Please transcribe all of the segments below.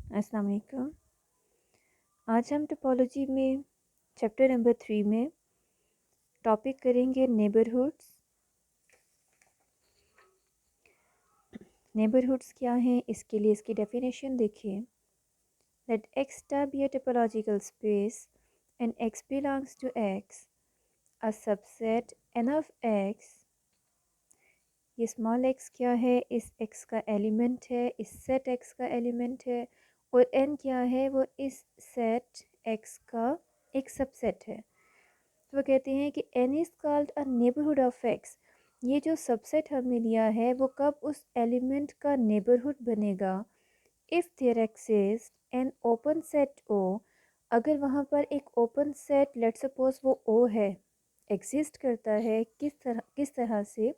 अस्सलाम वालेकुम। आज हम टोपोलॉजी में चैप्टर नंबर 3 में टॉपिक करेंगे नेबरहुड्स। नेबरहुड्स क्या हैं, इसके लिए इसकी डेफिनेशन देखिए। Let X star be a topological space and X belongs to X, a subset N of X. ये स्मॉल एक्स क्या है, इस एक्स का एलिमेंट है, इस सेट एक्स का एलिमेंट है, और एन क्या है, वो इस सेट एक्स का एक सबसेट है। तो वो कहते हैं कि N is called a neighbourhood of X. ये जो सबसेट हमने लिया है वो कब उस एलिमेंट का नेबरहुड बनेगा, if there exist an open set O. अगर वहाँ पर एक ओपन सेट, लेट सपोज वो ओ है, एग्जिस्ट करता है, किस तरह से,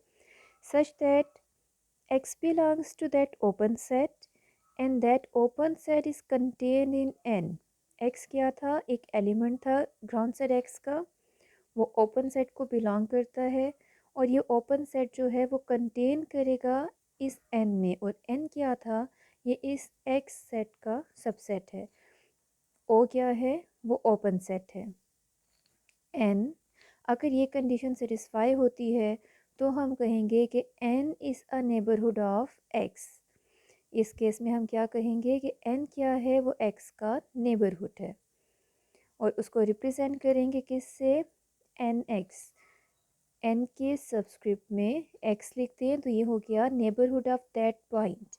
such that x belongs to that open set and that open set is contained in n। x क्या था, एक एलिमेंट था ग्राउंड सेट x का, वो ओपन सेट को बिलोंग करता है, और ये ओपन सेट जो है वो कंटेन करेगा इस n में, और n क्या था, ये इस x सेट का सबसेट है। o क्या है, वो ओपन सेट है। n, अगर ये कंडीशन सेटिस्फाई होती है तो हम कहेंगे कि n is a neighbourhood of x। इस केस में हम क्या कहेंगे कि n क्या है, वो x का नेबरहुड है, और उसको रिप्रेजेंट करेंगे किससे, एन एक्स। n के सबस्क्रिप्ट में x लिखते हैं, तो ये हो गया neighbourhood of that point.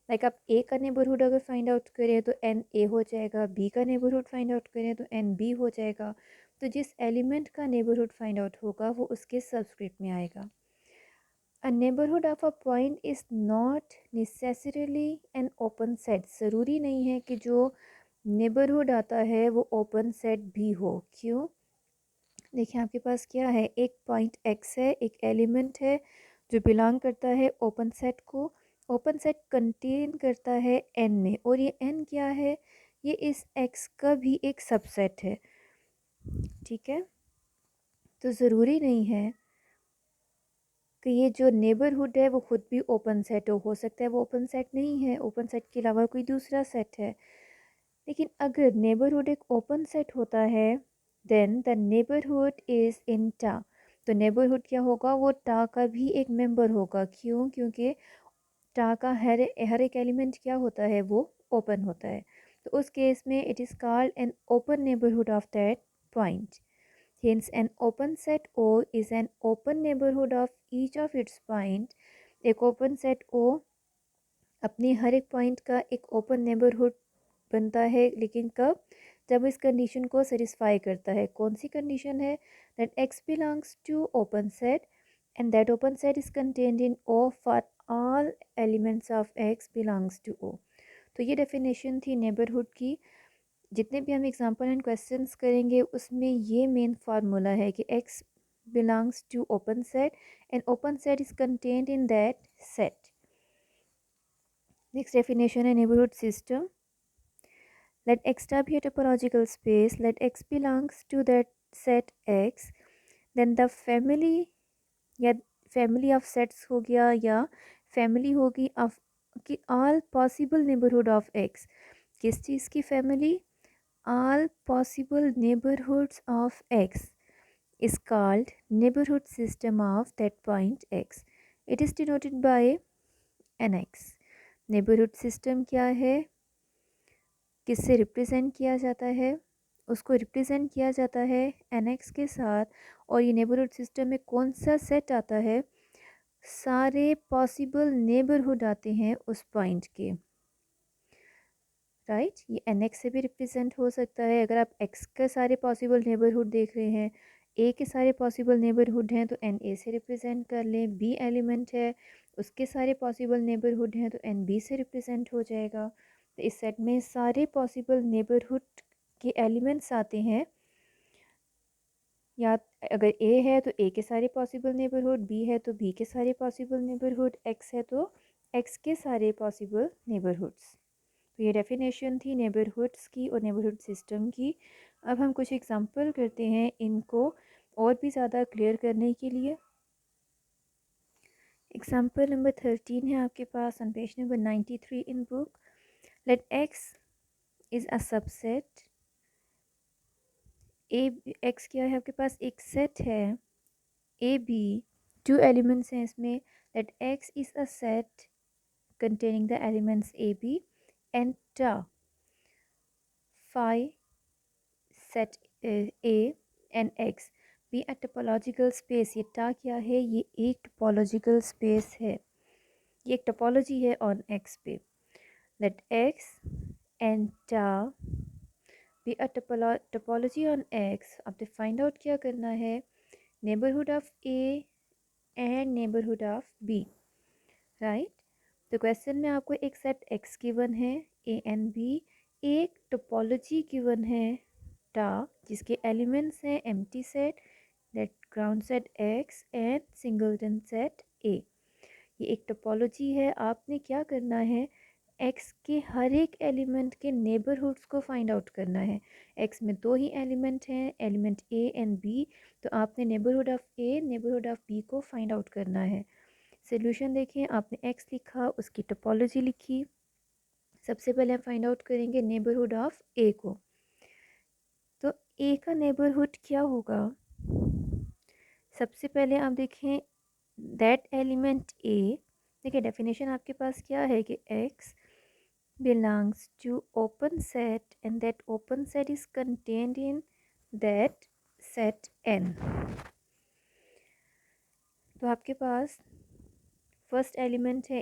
Like आप a का नेबरहुड अगर फाइंड आउट करें तो n a हो जाएगा, b का नेबरहुड फाइंड आउट करें तो n b हो जाएगा। तो जिस एलिमेंट का नेबरहुड फाइंड आउट होगा वो उसके सबस्क्रिप्ट में आएगा। A neighborhood of a point is not necessarily an open set। ज़रूरी नहीं है कि जो नेबरहुड आता है वो ओपन सेट भी हो। क्यों? देखिए आपके पास क्या है, एक पॉइंट x है, एक एलिमेंट है जो बिलोंग करता है ओपन सेट को। ओपन सेट कंटेन करता है n में, और ये n क्या है, ये इस x का भी एक सबसेट है। ठीक है, तो ज़रूरी नहीं है कि ये जो नेबरहुड है वो खुद भी ओपन सेट हो सकता है वो ओपन सेट नहीं है, ओपन सेट के अलावा कोई दूसरा सेट है। लेकिन अगर नेबरहुड एक ओपन सेट होता है, then the neighbourhood is in tau. तो नेबरहुड क्या होगा, वो टा का भी एक मेंबर होगा। क्यों? क्योंकि टा का हर एक एलिमेंट क्या होता है, वो ओपन होता है। तो उस केस में it is called an open neighbourhood of that point. Hence, an open set O is an open neighborhood of each of its point। एक ओपन सेट O अपने हर एक पॉइंट का एक ओपन नेबरहुड बनता है, लेकिन कब, जब इस कंडीशन को सेटिस्फाई करता है। कौन सी कंडीशन है, that x belongs to open set and that open set is contained in O for all elements of x belongs to O। तो ये डेफिनेशन थी नेबरहुड की। जितने भी हम एग्जांपल एंड क्वेश्चंस करेंगे उसमें ये मेन फार्मूला है कि x belongs to open set and open set is contained in that set. Next definition है neighbourhood system. Let x be a topological space, let x belongs to that set x, then the family, या family of sets हो गया, या family होगी of कि all possible neighbourhood of x। किस चीज़ की family, all possible neighborhoods of x is called neighborhood system of that point x। It is denoted by nx। neighborhood system क्या है, किससे रिप्रेजेंट किया जाता है, उसको रिप्रेजेंट किया जाता है nx के साथ। और ये नेबरहुड सिस्टम में कौन सा सेट आता है, सारे पॉसिबल नेबरहुड आते हैं उस पॉइंट के। राइट, ये एन एक्स से भी रिप्रेजेंट हो सकता है। अगर आप एक्स के सारे पॉसिबल नेबरहुड देख रहे हैं, ए के सारे पॉसिबल नेबरहुड हैं तो एन ए से रिप्रेजेंट कर लें। बी एलिमेंट है, उसके सारे पॉसिबल नेबरहुड हैं तो एन बी से रिप्रेजेंट हो जाएगा। तो इस सेट में सारे पॉसिबल नेबरहुड के एलिमेंट्स आते हैं। या अगर ए है तो ए के सारे पॉसिबल नेबरहुड, बी है तो बी के सारे पॉसिबल नेबरहुड, एक्स है तो एक्स के सारे पॉसिबल नेबरहुड्स। तो ये डेफिनेशन थी नेबरहुड्स की और नेबरहुड सिस्टम की। अब हम कुछ एग्जांपल करते हैं इनको और भी ज़्यादा क्लियर करने के लिए। एग्जांपल नंबर 13 है आपके पास on page number 93 in book. Let X is a subset, A X क्या है आपके पास एक सेट है ए बी, टू एलिमेंट्स हैं इसमें, that x is a set containing the elements a b and ta phi set a and x be a topological space। ये ta क्या है, ये एक topological space है, ये एक topology है on x पे, that x and ta be a topology on x। आपने find out क्या करना है, neighborhood of a and neighborhood of b, right. तो क्वेश्चन में आपको एक सेट x गिवन है ए एंड बी, एक टोपोलॉजी गिवन है टा जिसके एलिमेंट्स हैं empty set, that ground set x and singleton set a। ये एक टोपोलॉजी है, आपने क्या करना है, x के हर एक एलिमेंट के नेबरहुड्स को फाइंड आउट करना है। x में दो ही एलिमेंट हैं, एलिमेंट a एंड b, तो आपने neighbourhood of a neighbourhood of b को फाइंड आउट करना है। सोल्यूशन देखें, आपने x लिखा, उसकी टोपोलॉजी लिखी। सबसे पहले हम फाइंड आउट करेंगे नेबरहुड ऑफ a को। तो a का नेबरहुड क्या होगा, सबसे पहले आप देखें दैट एलिमेंट a, देखिए डेफिनेशन आपके पास क्या है कि x belongs to open set and that open set is contained in that set n। तो आपके पास फर्स्ट एलिमेंट है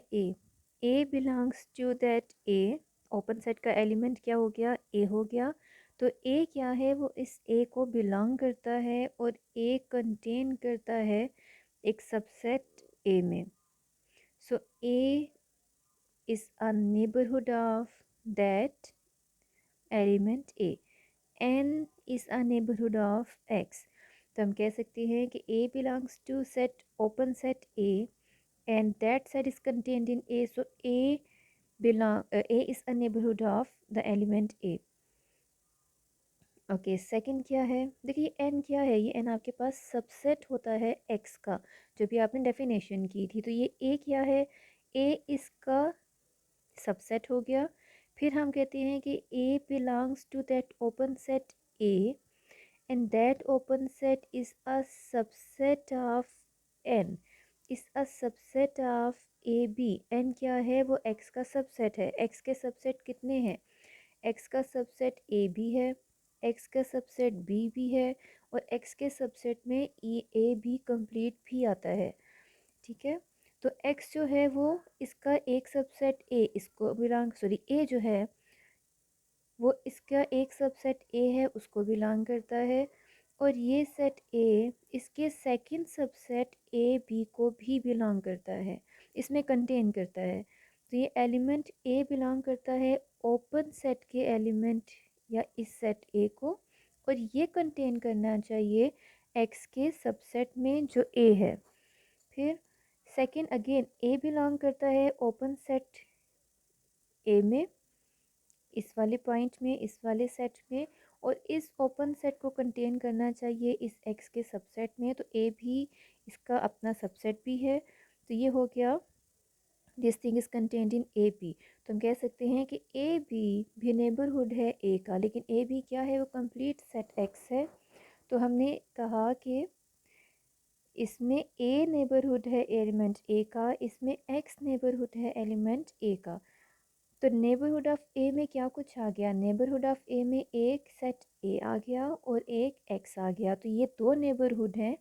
a belongs to that a, open set का एलिमेंट क्या हो गया, ए हो गया। तो ए क्या है, वो इस ए को बिलोंग करता है और ए कंटेन करता है एक सबसेट ए में। So a is a neighbourhood of that element a, N is a neighbourhood of x. तो हम कह सकते हैं कि a belongs to set open set a and that set is contained in A. So A is a neighborhood of the element A. Okay second क्या है, देखिए n क्या है, ये n आपके पास सबसेट होता है x का, जो भी आपने डेफिनेशन की थी। तो ये a क्या है, a इसका सबसेट हो गया। फिर हम कहते हैं कि a belongs to that open set A and that open set is a subset of n, is a subset of A B. N क्या है, वो x का सबसेट है। x के सबसेट कितने हैं, x का सबसेट ए भी है, x का सबसेट बी भी है, और x के सबसेट में ए भी कंप्लीट भी आता है, ठीक है। तो x जो है वो इसका एक सबसेट ए, इसको बिलोंग सॉरी ए जो है वो इसका एक सबसेट ए है, उसको बिलोंग करता है। और ये सेट ए इसके सेकंड सबसेट ए बी को भी बिलोंग करता है, इसमें कंटेन करता है। तो ये एलिमेंट ए बिलोंग करता है ओपन सेट के एलिमेंट या इस सेट ए को, और ये कंटेन करना चाहिए एक्स के सबसेट में जो ए है। फिर सेकंड अगेन ए बिलोंग करता है ओपन सेट ए में, इस वाले पॉइंट में, इस वाले सेट में, और इस ओपन सेट को कंटेन करना चाहिए इस एक्स के सबसेट में। तो ए भी इसका अपना सबसेट भी है। तो ये हो गया this thing is contained in A B. तो हम कह सकते हैं कि ए बी भी नेबरहुड है ए का, लेकिन ए बी क्या है, वो कंप्लीट सेट एक्स है। तो हमने कहा कि इसमें ए नेबरहुड है एलिमेंट ए का, इसमें एक्स नेबरहुड है एलिमेंट ए का। तो नेबरहुड ऑफ ए में क्या कुछ आ गया, नेबरहुड ऑफ ए में एक सेट ए आ गया और एक एक्स आ गया। तो ये दो नेबरहुड हैं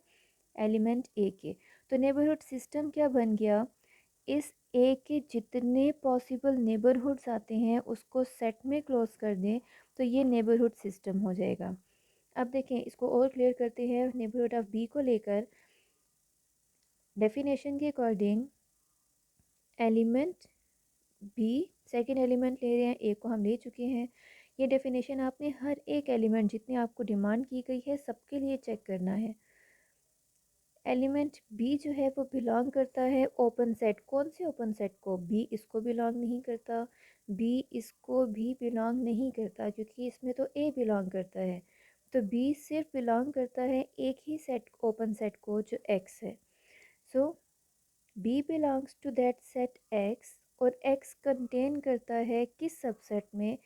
एलिमेंट ए के। तो नेबरहुड सिस्टम क्या बन गया, इस ए के जितने पॉसिबल नेबरहुड्स आते हैं उसको सेट में क्लोज कर दें, तो ये नेबरहुड सिस्टम हो जाएगा। अब देखें, इसको और क्लियर करते हैं नेबरहुड ऑफ बी को लेकर। डेफिनेशन के according element B second element ले रहे हैं, ए को हम ले चुके हैं। ये डेफिनेशन आपने हर एक एलिमेंट जितने आपको डिमांड की गई है सबके लिए चेक करना है। एलिमेंट बी जो है वो बिलोंग करता है ओपन सेट, कौन से ओपन सेट को, बी इसको बिलोंग नहीं करता, बी इसको भी बिलोंग नहीं करता, क्योंकि इसमें तो ए बिलोंग करता है। तो बी सिर्फ बिलोंग करता है एक ही सेट ओपन सेट को जो एक्स है। So b belongs to that set x, और x कंटेन करता है किस सबसेट में,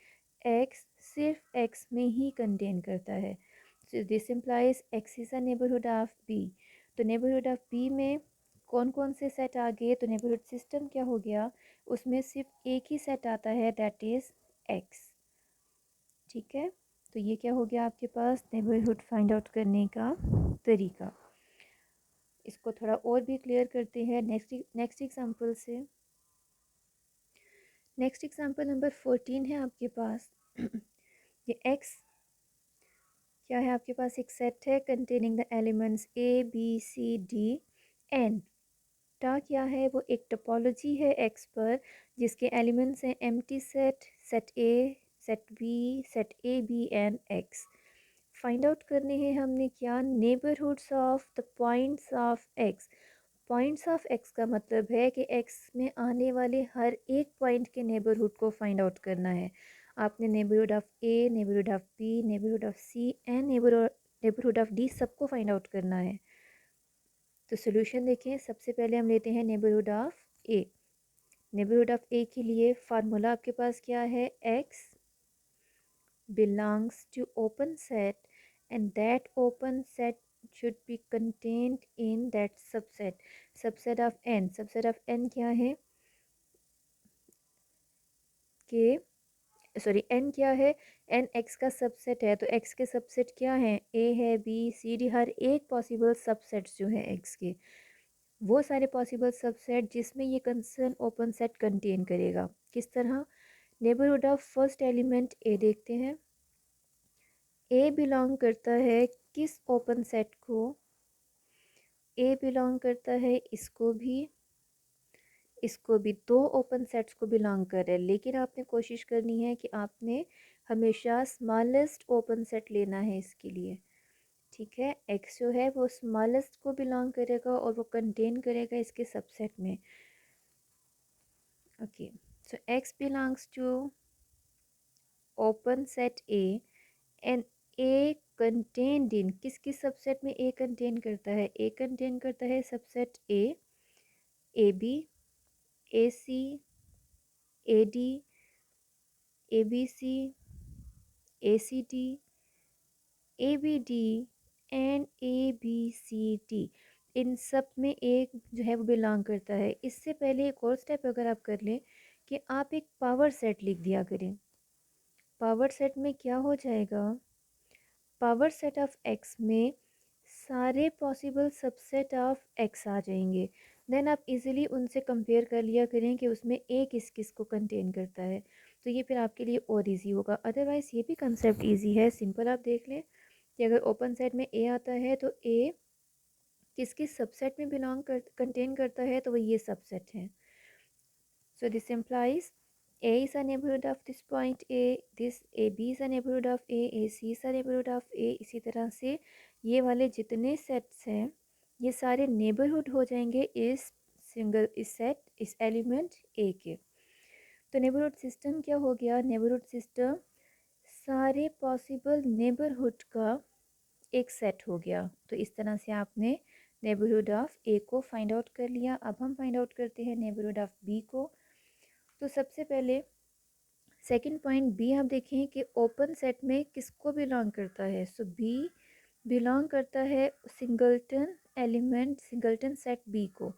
एक्स सिर्फ एक्स में ही कंटेन करता है। So this implies X is a neighbourhood of B. तो नेबरहुड ऑफ बी में कौन कौन से सेट आ गए, तो नेबरहुड सिस्टम क्या हो गया, उसमें सिर्फ एक ही सेट आता है, दैट इज़ एक्स। ठीक है, तो ये क्या हो गया आपके पास नेबरहुड फाइंड आउट करने का तरीका। इसको थोड़ा और भी क्लियर करते हैं नेक्स्ट एग्जांपल से। नेक्स्ट एग्जांपल नंबर 14 है आपके पास। ये एक्स क्या है आपके पास, एक सेट है containing the elements A B C D N. Tau क्या है, वो एक टोपोलॉजी है एक्स पर जिसके एलिमेंट्स हैं empty set, set A, set B, set A B and X. Find out करने हैं हमने क्या, neighbourhoods of the points of X. Points of X का मतलब है कि एक्स में आने वाले हर एक पॉइंट के नेबरहुड को फाइंड आउट करना है। आपने neighbourhood of A, neighbourhood of B, neighbourhood of C and neighbourhood of D सबको फाइंड आउट करना है। तो सोल्यूशन देखें, सबसे पहले हम लेते हैं neighbourhood of A. Neighbourhood of a के लिए फार्मूला आपके पास क्या है, x belongs to open set and that open set should be contained in that subset of n। subset of n क्या है कि n क्या है, n x का सबसेट है। तो x के सबसेट क्या है, a है, b c d, हर एक पॉसिबल सबसेट्स जो है x के, वो सारे पॉसिबल सबसेट जिसमें ये कंसर्न ओपन सेट कंटेन करेगा। किस तरह, neighbourhood of first element a देखते हैं। ए बिलोंग करता है किस ओपन सेट को, ए बिलोंग करता है इसको भी दो ओपन सेट्स को बिलोंग कर रहा है, लेकिन आपने कोशिश करनी है कि आपने हमेशा स्मॉलेस्ट ओपन सेट लेना है इसके लिए। ठीक है, एक्स जो है वो स्मॉलेस्ट को बिलोंग करेगा और वो कंटेन करेगा इसके सबसेट में। Okay, so x belongs to open set A and A contained in, किस किस सबसेट में ए कंटेन करता है, ए कंटेन करता है subset a b, a c, a d, A B C, a c d, A B d and A B C d. इन सब में एक जो है वो बिलोंग करता है। इससे पहले एक और स्टेप अगर आप कर लें कि आप एक पावर सेट लिख दिया करें। पावर सेट में क्या हो जाएगा, पावर सेट ऑफ एक्स में सारे पॉसिबल सबसेट ऑफ एक्स आ जाएंगे। देन आप इजीली उनसे कंपेयर कर लिया करें कि उसमें ए किस किस को कंटेन करता है, तो ये फिर आपके लिए और इजी होगा। अदरवाइज़ ये भी कंसेप्ट इजी है, सिंपल। आप देख लें कि अगर ओपन सेट में ए आता है तो ए किस किस सबसेट में कंटेन करता है, तो वो ये सबसेट हैं। So this implies A is a neighborhood of this point A, this AB is a neighborhood of A, AC is a neighborhood of A। इसी तरह से ये वाले जितने सेट्स हैं ये सारे नेबरहुड हो जाएंगे इस सेट, इस एलिमेंट A के। तो नेबरहुड सिस्टम क्या हो गया, नेबरहुड सिस्टम सारे पॉसिबल नेबरहुड का एक सेट हो गया। तो इस तरह से आपने नेबरहुड ऑफ ए को फाइंड आउट कर लिया। अब हम फाइंड आउट करते हैं नेबरहुड ऑफ बी को। तो सबसे पहले सेकंड पॉइंट बी आप देखें कि ओपन सेट में किसको बिलोंग करता है। सो बी बिलोंग करता है singleton element, singleton set b को।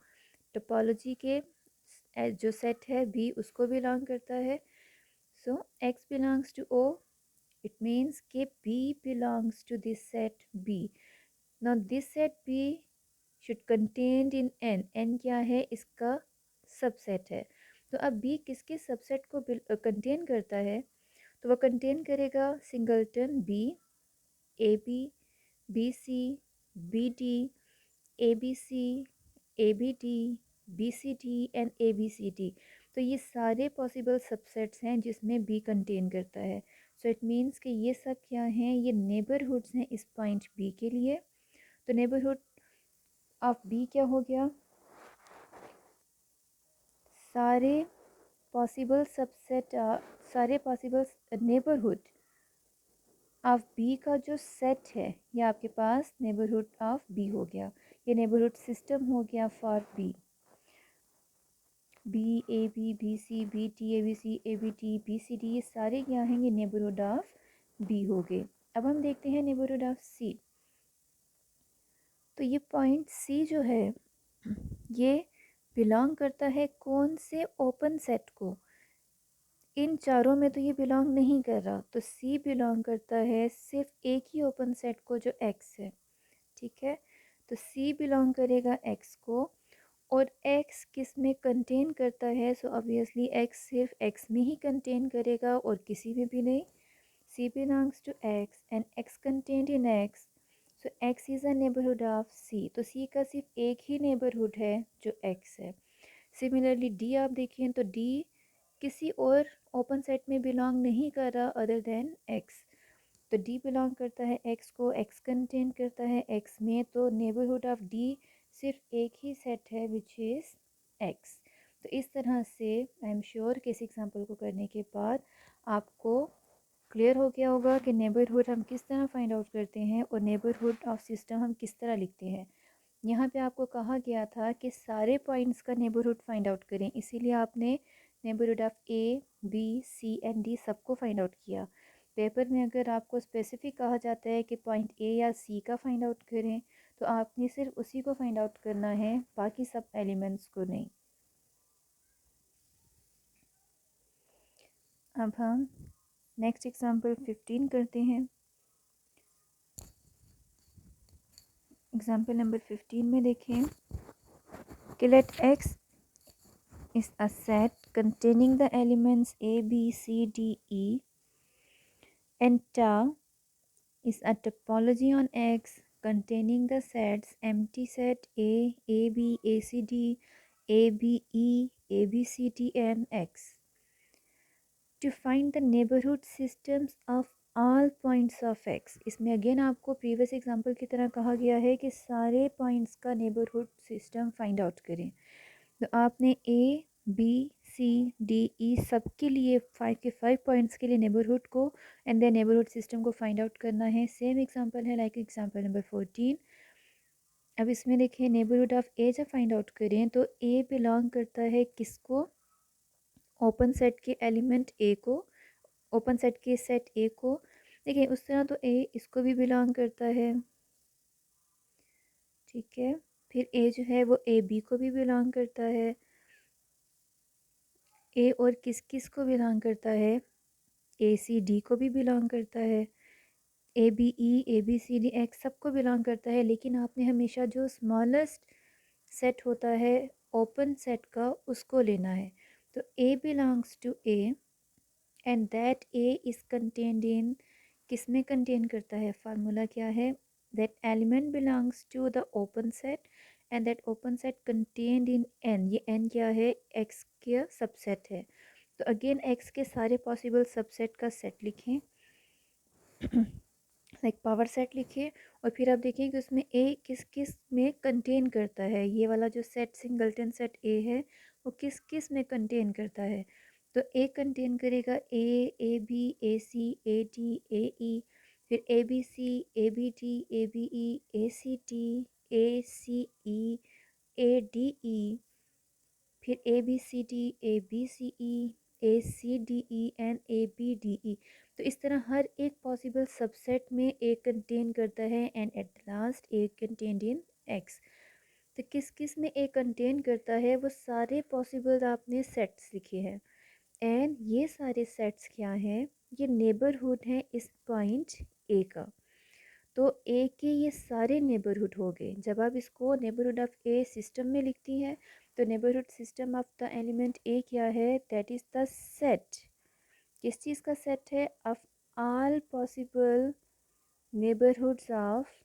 टोपोलॉजी के जो सेट है बी उसको बिलोंग करता है। So x belongs to O, it means कि b belongs to this set b. Now this set b should contained in N, N क्या है, इसका सबसेट है। तो अब बी किसके सबसेट को कंटेन करता है, तो वह कंटेन करेगा singleton B, A B, B C, B D, A B C, A B D, B C D and A B C D. तो ये सारे पॉसिबल सबसेट्स हैं जिसमें बी कंटेन करता है। सो इट मीन्स कि ये सब क्या हैं, ये नेबरहुड्स हैं इस पॉइंट बी के लिए। तो नेबरहुड ऑफ बी क्या हो गया, सारे पॉसिबल सबसेट, सारे पॉसिबल नेबरहुड ऑफ बी का जो सेट है ये आपके पास नेबरहुड ऑफ बी हो गया। ये नेबरहुड सिस्टम हो गया for B. B A B B C B T A B C A B D B C D, ये सारे क्या हैं, ये नेबरहुड ऑफ बी हो गए। अब हम देखते हैं नेबरहुड ऑफ सी। तो ये पॉइंट सी जो है ये बिलोंग करता है कौन से ओपन सेट को, इन चारों में तो ये बिलोंग नहीं कर रहा, तो सी बिलोंग करता है सिर्फ एक ही ओपन सेट को जो एक्स है। ठीक है, तो सी बिलोंग करेगा एक्स को, और x किस में कंटेन करता है, सो ऑब्वियसली x सिर्फ x में ही कंटेन करेगा और किसी में भी नहीं। c belongs to x and x contained in x, so x is a neighborhood of c, तो c का सिर्फ एक ही नेबरहुड है जो x है। सिमिलरली d आप देखें तो d किसी और ओपन सेट में बिलोंग नहीं कर रहा अदर देन x, तो d बिलोंग करता है x को, x कंटेन करता है x में, तो नेबरहुड ऑफ d सिर्फ एक ही सेट है विच इज़ x। तो इस तरह से आई एम श्योर कि इस एग्जाम्पल को करने के बाद आपको क्लियर हो गया होगा कि नेबरहुड हम किस तरह फाइंड आउट करते हैं और नेबरहुड ऑफ सिस्टम हम किस तरह लिखते हैं। यहाँ पे आपको कहा गया था कि सारे पॉइंट्स का नेबरहुड फाइंड आउट करें, इसीलिए आपने neighbourhood of A B C and D सबको फाइंड आउट किया। पेपर में अगर आपको स्पेसिफिक कहा जाता है कि पॉइंट ए या सी का फाइंड आउट करें, तो आपने सिर्फ उसी को फाइंड आउट करना है, बाकी सब एलिमेंट्स को नहीं। अब हम नेक्स्ट एग्जांपल 15 करते हैं। एग्जांपल नंबर 15 में देखें कि late x is a set containing the elements a b c d e and tau is a topology on x containing the sets empty set a b a c d a b e a b c d and x to find the neighborhood systems of all points of x। इसमें again आपको previous example की तरह कहा गया है कि सारे points का नेबरहुड सिस्टम फाइंड आउट करें। तो आपने ए बी सी डी ई सब के लिए 5 के 5 पॉइंट्स के लिए नेबरहुड को एंड देन नेबरहुड सिस्टम को फाइंड आउट करना है। सेम एग्जांपल है लाइक एग्जांपल नंबर 14। अब इसमें देखिए नेबरहुड ऑफ ए जब फाइंड आउट करें तो ए बिलोंग करता है किसको, ओपन सेट के एलिमेंट ए को, ओपन सेट के सेट ए को। देखिए उस तरह तो ए इसको भी बिलोंग करता है, ठीक है। फिर ए जो है वो ए बी को भी बिलोंग करता है, ए और किस किस को बिलोंग करता है, ए सी डी को भी बिलोंग करता है, A B E A B C D X सबको बिलोंग करता है। लेकिन आपने हमेशा जो स्मॉलेस्ट सेट होता है ओपन सेट का उसको लेना है। तो a belongs to a and that a is contained in, किस में कंटेन करता है, फार्मूला क्या है, that element belongs to the open set and that open set contained in N, ये एन क्या है, एक्स का सबसेट है। तो अगेन एक्स के सारे पॉसिबल सबसेट का सेट लिखें लाइक पावर सेट लिखिए, और फिर आप देखिए कि उसमें ए किस किस में कंटेन करता है, ये वाला जो सेट सिंगलटन सेट ए है वो किस किस में कंटेन करता है। तो ए कंटेन करेगा ए b a c A T a e, फिर a B C A B T A B E a c t a c e a d e, फिर a B C d A B c e a c d e and A B d e. तो इस तरह हर एक possible subset में ए contain करता है and at the last A contained in x. तो किस किस में ए कंटेन करता है वो सारे पॉसिबल आपने सेट्स लिखे हैं, एंड ये सारे सेट्स क्या हैं, ये नेबरहुड हैं इस पॉइंट ए का। तो ए के ये सारे नेबरहुड हो गए। जब आप इसको नेबरहुड ऑफ ए सिस्टम में लिखती हैं तो neighbourhood system of the element a क्या है, दैट इज़ द सेट, किस चीज़ का सेट है, of all possible neighbourhoods of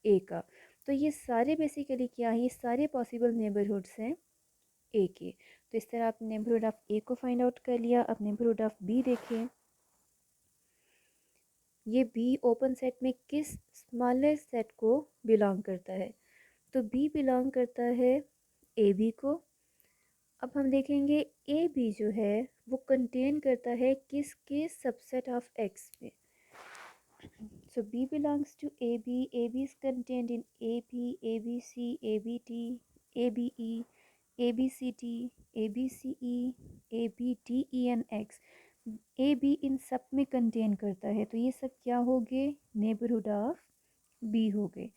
a का। तो ये सारे बेसिकली क्या है, ये सारे पॉसिबल नेबरहुड्स हैं ए के। तो इस तरह आपने नेबरहुड ऑफ ए को फाइंड आउट कर लिया। अब नेबरहुड ऑफ बी देखिए, ये बी ओपन सेट में किस स्मॉलेस्ट सेट को बिलोंग करता है, तो बी बिलोंग करता है ए बी को। अब हम देखेंगे ए बी जो है वो कंटेन करता है किस के सबसेट ऑफ एक्स में। So b belongs to a b is contained in A B C A B T A B E A B C d, A B c e, A B d e N x, a b इन सब में contain करता है, तो ये सब क्या हो गए, नेबरहुड ऑफ बी हो गए।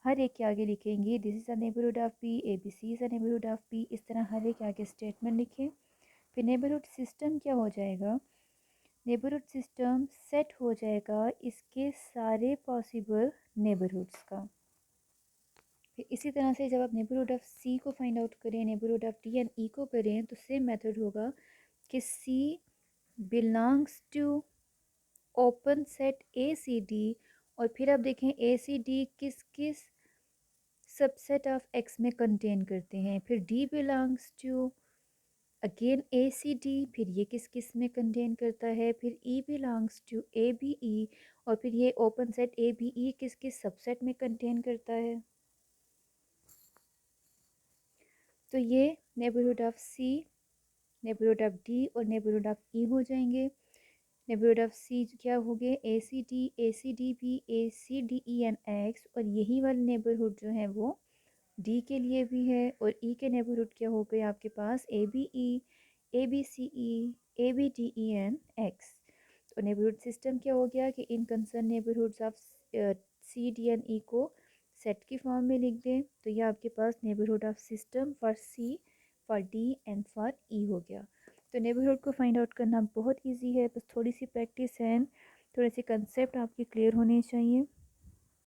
हर एक के आगे लिखेंगे this is a neighbourhood of B, A B C is a neighbourhood of B, इस तरह हर एक आगे स्टेटमेंट लिखें। फिर नेबरहुड सिस्टम क्या हो जाएगा, नेबरहुड सिस्टम सेट हो जाएगा इसके सारे पॉसिबल नेबरहुड्स का। फिर इसी तरह से जब आप नेबरहुड ऑफ सी को फाइंड आउट करें, neighbourhood of d and e को करें, तो सेम मेथड होगा कि c belongs to open set a c d, और फिर आप देखें ए सी डी किस किस सबसेट ऑफ एक्स में कंटेन करते हैं। फिर d belongs to again a c d, फिर ये किस किस में कंटेन करता है। फिर e belongs to a B e, और फिर ये open set A B e किस किस सबसेट में कंटेन करता है। तो ये neighbourhood of c, neighbourhood of d और नेबरहुड ऑफ ई हो जाएंगे। नेबरहुड ऑफ सी क्या हो गए, a c d b, a c d e N x, और यही वाले नेबरहुड जो है वो डी के लिए भी है। और ई के नेबरहुड क्या हो गए आपके पास, a B E, A B c e, A B d e N x. तो नेबरहुड सिस्टम क्या हो गया कि in concern neighbourhoods of c D and e को सेट की फॉर्म में लिख दें, तो ये आपके पास neighbourhood of system for c, for d and for e हो गया। तो नेबरहुड को फाइंड आउट करना बहुत इजी है, बस थोड़ी सी प्रैक्टिस है, थोड़े से कंसेप्ट आपके क्लियर होने चाहिए।